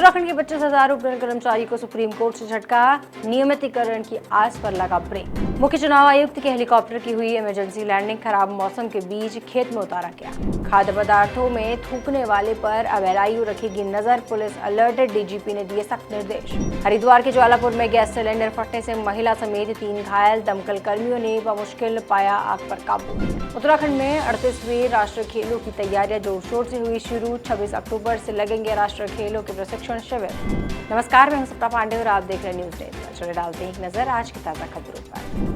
उत्तराखंड के 25,000 उपनल कर्मचारी को सुप्रीम कोर्ट से झटका, नियमितीकरण की आस पर लगा ब्रेक। मुख्य चुनाव आयुक्त के हेलीकॉप्टर की हुई इमरजेंसी लैंडिंग, खराब मौसम के बीच खेत में उतारा गया। खाद्य पदार्थों में थूकने वाले पर अब LIU रखेगी नजर, पुलिस अलर्ट, डीजीपी ने दिए सख्त निर्देश। हरिद्वार के ज्वालापुर में गैस सिलेंडर फटने से महिला समेत 3 घायल, दमकल कर्मियों ने बमुश्किल पाया आग पर काबू। उत्तराखंड में 38वें राष्ट्रीय खेलों की तैयारियां जोर शोर से हुई शुरू, 26 अक्टूबर से लगेंगे राष्ट्रीय खेलों के प्रशिक्षण शिविर। नमस्कार, मैं हूं सप्ता पांडे और आप देख रहे हैं न्यूज डेस्क। चलिए डालते हैं एक नजर आज की ताजा खबरों पर।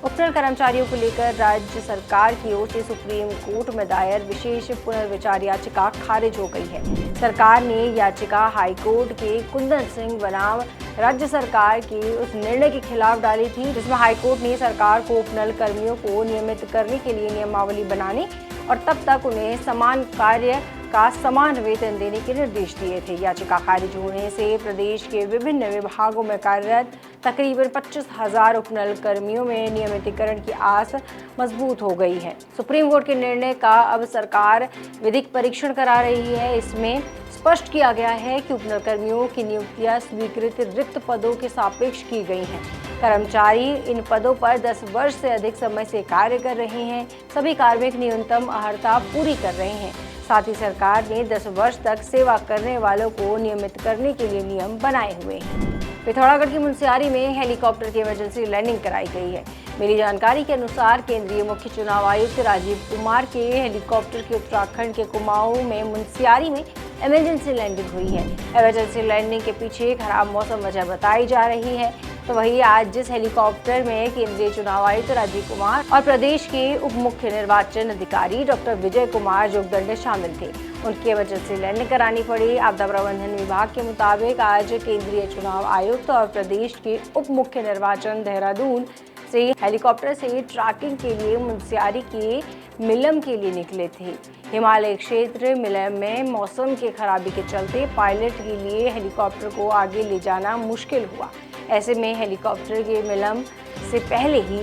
उपनल कर्मचारियों को लेकर राज्य सरकार की ओर से सुप्रीम कोर्ट में दायर विशेष पुनर्विचार याचिका खारिज हो गई है। सरकार ने याचिका हाईकोर्ट के कुंदन सिंह बनाम राज्य सरकार के उस निर्णय के खिलाफ डाली थी, जिसमें हाईकोर्ट ने सरकार को उपनल कर्मियों को नियमित करने के लिए नियमावली बनाने और तब तक उन्हें समान कार्य का समान वेतन देने के निर्देश दिए थे। याचिका खारिज होने से प्रदेश के विभिन्न विभागों में कार्यरत तकरीबन 25,000 उपनल कर्मियों में नियमितीकरण की आस मजबूत हो गई है। सुप्रीम कोर्ट के निर्णय का अब सरकार विधिक परीक्षण करा रही है। इसमें स्पष्ट किया गया है कि उपनल कर्मियों की नियुक्तियां स्वीकृत रिक्त पदों के सापेक्ष की गई हैं। कर्मचारी इन पदों पर 10 वर्ष से अधिक समय से कार्य कर रहे हैं। सभी कार्मिक न्यूनतम अर्हता पूरी कर रहे हैं। साथ ही सरकार ने 10 वर्ष तक सेवा करने वालों को नियमित करने के लिए नियम बनाए हुए हैं। पिथौरागढ़ की मुनस्यारी में हेलीकॉप्टर की इमरजेंसी लैंडिंग कराई गई है। मिली जानकारी के अनुसार केंद्रीय मुख्य चुनाव आयुक्त राजीव कुमार के हेलीकॉप्टर के उत्तराखंड के कुमाऊं में मुनस्यारी में इमरजेंसी लैंडिंग हुई है। इमरजेंसी लैंडिंग के पीछे खराब मौसम वजह बताई जा रही है। तो वहीं आज जिस हेलीकॉप्टर में केंद्रीय चुनाव आयुक्त राजीव कुमार और प्रदेश के उप मुख्य निर्वाचन अधिकारी डॉक्टर विजय कुमार जोगदंडे शामिल थे, उनकी इमरजेंसी लैंडिंग करानी पड़ी। आपदा प्रबंधन विभाग के मुताबिक आज केंद्रीय चुनाव आयुक्त और प्रदेश के उप मुख्य निर्वाचन देहरादून से हेलीकॉप्टर से ट्रैकिंग के लिए मुनस्यारी के मिलम के लिए निकले थे। हिमालय क्षेत्र मिलम में मौसम के खराबी के चलते पायलट के लिए हेलीकॉप्टर को आगे ले जाना मुश्किल हुआ। ऐसे में हेलीकॉप्टर के मिलम से पहले ही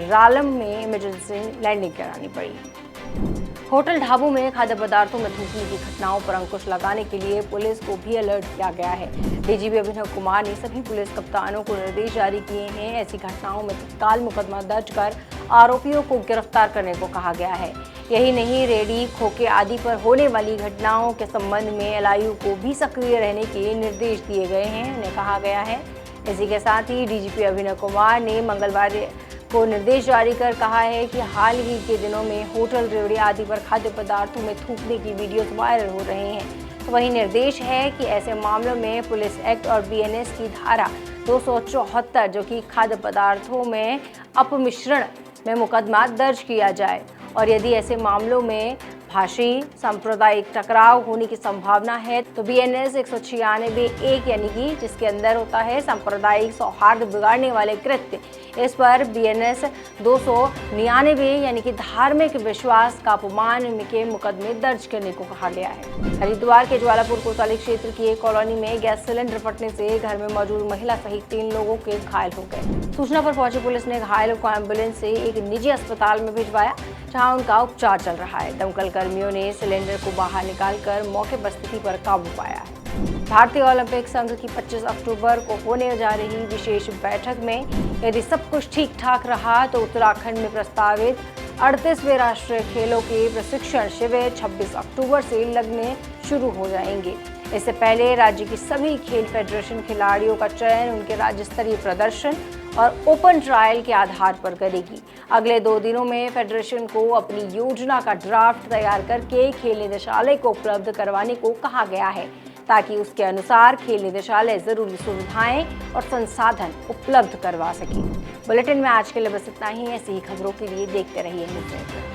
रालम में इमरजेंसी लैंडिंग करानी पड़ी। होटल ढाबों में खाद्य पदार्थों में थूकने की घटनाओं पर अंकुश लगाने के लिए पुलिस को भी अलर्ट किया गया है। डीजीपी अभिनव कुमार ने सभी पुलिस कप्तानों को निर्देश जारी किए हैं। ऐसी घटनाओं में तत्काल मुकदमा दर्ज कर आरोपियों को गिरफ्तार करने को कहा गया है। यही नहीं, रेडी, खोखे आदि पर होने वाली घटनाओं के संबंध में LIU को भी सक्रिय रहने के निर्देश दिए गए हैं, उन्हें कहा गया है। इसी के साथ ही डीजीपी अभिनव कुमार ने मंगलवार को निर्देश जारी कर कहा है कि हाल ही के दिनों में होटल, रेवड़ी आदि पर खाद्य पदार्थों में थूकने की वीडियोस वायरल हो रहे हैं। तो वही निर्देश है कि ऐसे मामलों में पुलिस एक्ट और BNS की धारा 274 जो कि खाद्य पदार्थों में अपमिश्रण में मुकदमा दर्ज किया जाए और यदि ऐसे मामलों में भाषी सांप्रदायिक टकराव होने की संभावना है तो BNS 196(1) यानी कि जिसके अंदर होता है सांप्रदायिक सौहार्द बिगाड़ने वाले कृत्य, इस पर BNS 299 यानी कि धार्मिक विश्वास का अपमान के मुकदमे दर्ज करने को कहा गया है। हरिद्वार के ज्वालापुर कोतवाली क्षेत्र की एक कॉलोनी में गैस सिलेंडर फटने से घर में मौजूद महिला सहित 3 लोगों के घायल हो गए। सूचना पर पहुंची पुलिस ने घायलों को एम्बुलेंस से एक निजी अस्पताल में भिजवाया, जहां उनका उपचार चल रहा है। दमकल कर्मियों ने सिलेंडर को बाहर निकालकर मौके पर स्थिति पर काबू पाया है। भारतीय ओलंपिक संघ की 25 अक्टूबर को होने जा रही विशेष बैठक में यदि सब कुछ ठीक ठाक रहा तो उत्तराखंड में प्रस्तावित 38वें राष्ट्रीय खेलों के प्रशिक्षण शिविर 26 अक्टूबर से लगने शुरू हो जाएंगे। इससे पहले राज्य की सभी खेल फेडरेशन खिलाड़ियों का चयन उनके राज्य स्तरीय प्रदर्शन और ओपन ट्रायल के आधार पर करेगी। अगले 2 दिनों में फेडरेशन को अपनी योजना का ड्राफ्ट तैयार करके खेल निदेशालय को उपलब्ध करवाने को कहा गया है, ताकि उसके अनुसार खेल निदेशालय जरूरी सुविधाएं और संसाधन उपलब्ध करवा सके। बुलेटिन में आज के लिए बस इतना ही। ऐसी ही खबरों के लिए देखते रहिए न्यूज़ नेटवर्क।